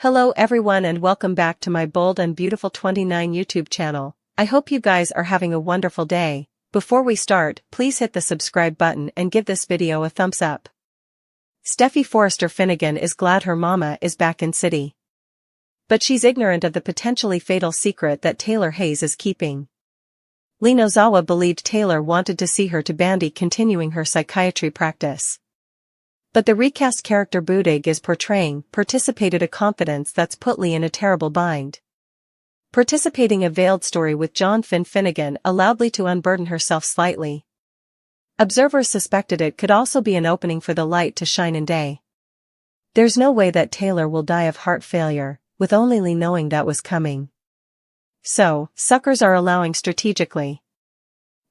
Hello everyone and welcome back to my Bold and Beautiful 29 YouTube channel. I hope you guys are having a wonderful day. Before we start, please hit the subscribe button and give this video a thumbs up. Steffy Forrester Finnegan is glad her mama is back in city. But she's ignorant of the potentially fatal secret that Taylor Hayes is keeping. Lee Nozawa believed Taylor wanted to see her to bandy continuing her psychiatry practice. But the recast character Boodig is portraying participated a confidence that's put Lee in a terrible bind. Participating a veiled story with John Finn Finnegan allowed Lee to unburden herself slightly. Observers suspected it could also be an opening for the light to shine in day. There's no way that Taylor will die of heart failure, with only Lee knowing that was coming. So, suckers are allowing strategically.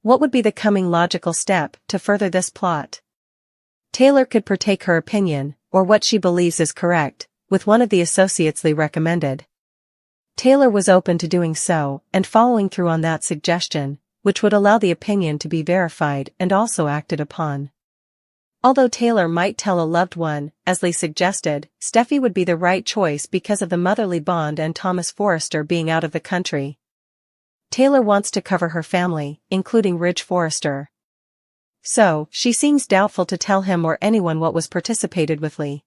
What would be the coming logical step to further this plot? Taylor could partake her opinion, or what she believes is correct, with one of the associates Lee recommended. Taylor was open to doing so, and following through on that suggestion, which would allow the opinion to be verified and also acted upon. Although Taylor might tell a loved one, as Lee suggested, Steffy would be the right choice because of the motherly bond and Thomas Forrester being out of the country. Taylor wants to cover her family, including Ridge Forrester. So, she seems doubtful to tell him or anyone what was participated with Lee.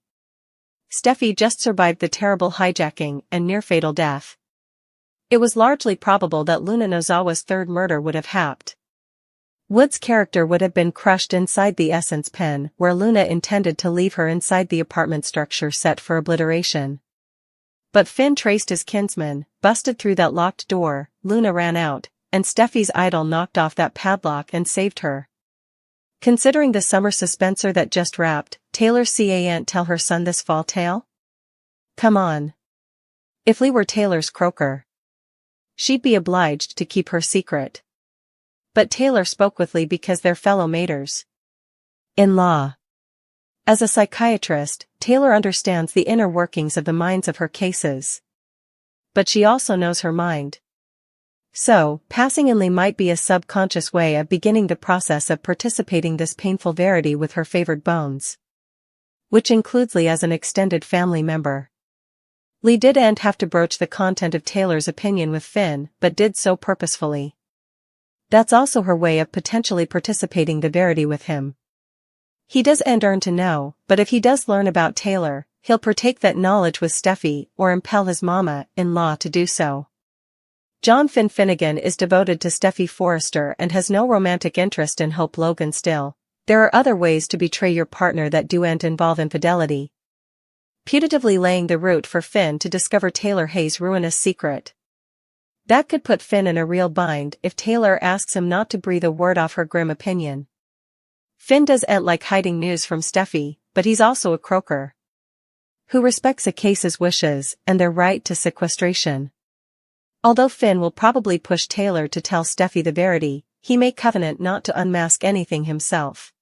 Steffy just survived the terrible hijacking and near-fatal death. It was largely probable that Luna Nozawa's third murder would have happened. Wood's character would have been crushed inside the Essence pen where Luna intended to leave her inside the apartment structure set for obliteration. But Finn traced his kinsman, busted through that locked door, Luna ran out, and Steffy's idol knocked off that padlock and saved her. Considering the summer suspenser that just wrapped, Taylor can't tell her son this fall tale? Come on. If Lee were Taylor's croaker, she'd be obliged to keep her secret. But Taylor spoke with Lee because they're fellow maters. In law. As a psychiatrist, Taylor understands the inner workings of the minds of her cases. But she also knows her mind. So, passing in Lee might be a subconscious way of beginning the process of participating this painful verity with her favored bones. Which includes Lee as an extended family member. Lee didn't have to broach the content of Taylor's opinion with Finn, but did so purposefully. That's also her way of potentially participating the verity with him. He doesn't earn to know, but if he does learn about Taylor, he'll partake that knowledge with Steffy or impel his mama-in-law to do so. John Finn Finnegan is devoted to Steffy Forrester and has no romantic interest in Hope Logan still. There are other ways to betray your partner that don't involve infidelity. Putatively laying the route for Finn to discover Taylor Hayes' ruinous secret. That could put Finn in a real bind if Taylor asks him not to breathe a word off her grim opinion. Finn doesn't like hiding news from Steffy, but he's also a croaker who respects a case's wishes and their right to sequestration. Although Finn will probably push Taylor to tell Steffy the verity, he may covenant not to unmask anything himself.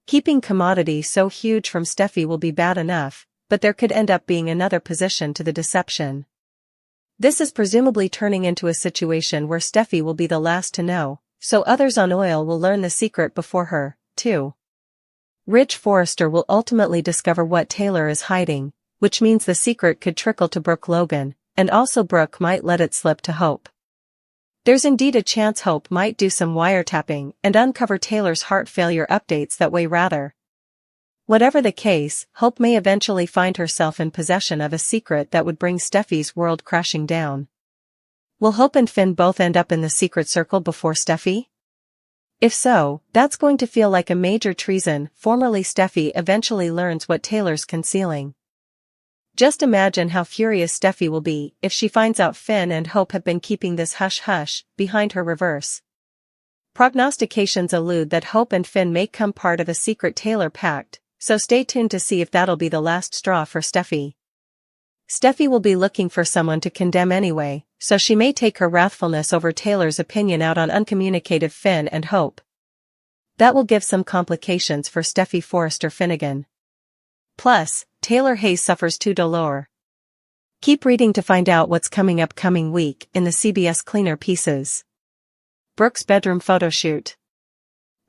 Keeping commodity so huge from Steffy will be bad enough, but there could end up being another position to the deception. This is presumably turning into a situation where Steffy will be the last to know, so others on oil will learn the secret before her, too. Ridge Forrester will ultimately discover what Taylor is hiding, which means the secret could trickle to Brooke Logan, and also Brooke might let it slip to Hope. There's indeed a chance Hope might do some wiretapping and uncover Taylor's heart failure updates that way rather. Whatever the case, Hope may eventually find herself in possession of a secret that would bring Steffy's world crashing down. Will Hope and Finn both end up in the secret circle before Steffy? If so, that's going to feel like a major treason. Formerly Steffy eventually learns what Taylor's concealing. Just imagine how furious Steffy will be if she finds out Finn and Hope have been keeping this hush-hush behind her reverse. Prognostications allude that Hope and Finn may come part of a secret Taylor pact, so stay tuned to see if that'll be the last straw for Steffy. Steffy will be looking for someone to condemn anyway, so she may take her wrathfulness over Taylor's opinion out on uncommunicative Finn and Hope. That will give some complications for Steffy Forrester Finnegan. Plus, Taylor Hayes suffers too dolor. Keep reading to find out what's coming week in the CBS Cleaner pieces. Brooke's bedroom photoshoot.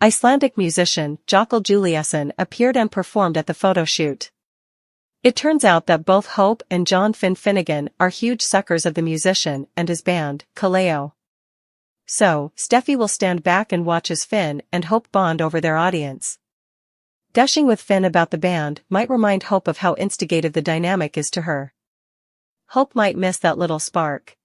Icelandic musician Jokal Juliusson appeared and performed at the photoshoot. It turns out that both Hope and John Finnegan are huge suckers of the musician and his band, Kaleo. So, Steffy will stand back and watch as Finn and Hope bond over their audience. Gushing with Finn about the band might remind Hope of how instigative the dynamic is to her. Hope might miss that little spark.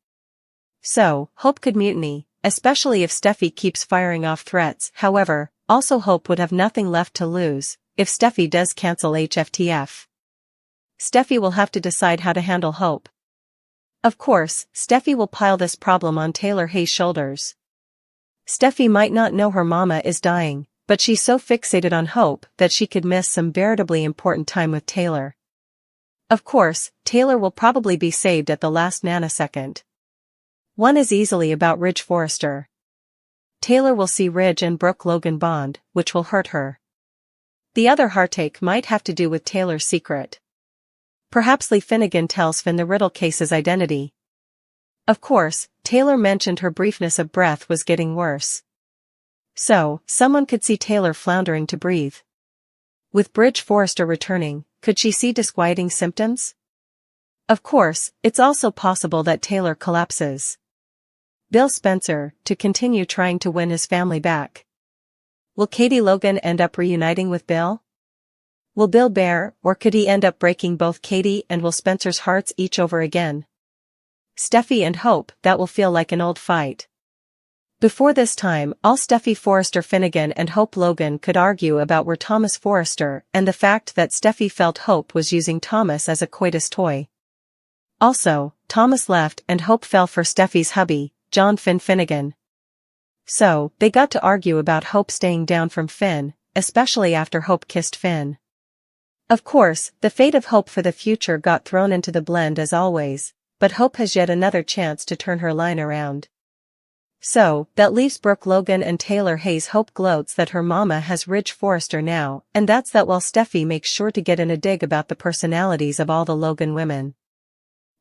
So, Hope could mutiny, especially if Steffy keeps firing off threats. However, also Hope would have nothing left to lose if Steffy does cancel HFTF. Steffy will have to decide how to handle Hope. Of course, Steffy will pile this problem on Taylor Hayes' shoulders. Steffy might not know her mama is dying, but she's so fixated on Hope that she could miss some veritably important time with Taylor. Of course, Taylor will probably be saved at the last nanosecond. One is easily about Ridge Forrester. Taylor will see Ridge and Brooke Logan bond, which will hurt her. The other heartache might have to do with Taylor's secret. Perhaps Lee Finnegan tells Finn the Riddle case's identity. Of course, Taylor mentioned her briefness of breath was getting worse. So, someone could see Taylor floundering to breathe. With Bridge Forrester returning, could she see disquieting symptoms? Of course, it's also possible that Taylor collapses. Bill Spencer, to continue trying to win his family back. Will Katie Logan end up reuniting with Bill? Will Bill bear, or could he end up breaking both Katie and Will Spencer's hearts each over again? Steffy and Hope, that will feel like an old fight. Before this time, all Steffy Forrester Finnegan and Hope Logan could argue about were Thomas Forrester and the fact that Steffy felt Hope was using Thomas as a coitus toy. Also, Thomas left and Hope fell for Steffy's hubby, John Finnegan. So, they got to argue about Hope staying down from Finn, especially after Hope kissed Finn. Of course, the fate of Hope for the future got thrown into the blend as always, but Hope has yet another chance to turn her line around. So, that leaves Brooke Logan and Taylor Hayes. Hope gloats that her mama has Ridge Forrester now, and that's that while Steffy makes sure to get in a dig about the personalities of all the Logan women.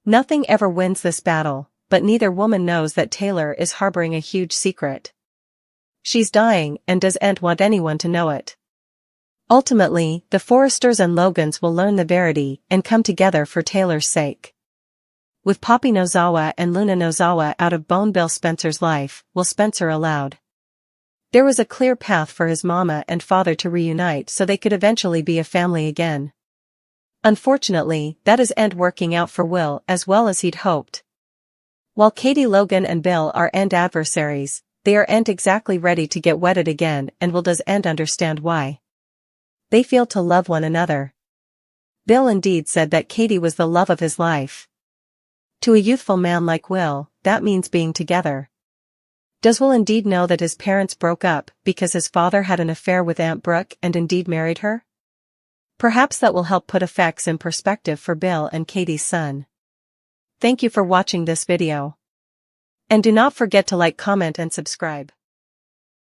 Nothing ever wins this battle, but neither woman knows that Taylor is harboring a huge secret. She's dying and doesn't want anyone to know it. Ultimately, the Forresters and Logans will learn the verity and come together for Taylor's sake. With Poppy Nozawa and Luna Nozawa out of Bone Bill Spencer's life, will Spencer allowed? There was a clear path for his mama and father to reunite so they could eventually be a family again. Unfortunately, that isn't working out for Will as well as he'd hoped. While Katie Logan and Bill are adversaries, they aren't exactly ready to get wedded again, and Will doesn't understand why. They feel to love one another. Bill indeed said that Katie was the love of his life. To a youthful man like Will, that means being together. Does Will indeed know that his parents broke up because his father had an affair with Aunt Brooke and indeed married her? Perhaps that will help put effects in perspective for Bill and Katie's son. Thank you for watching this video. And do not forget to like, comment and subscribe.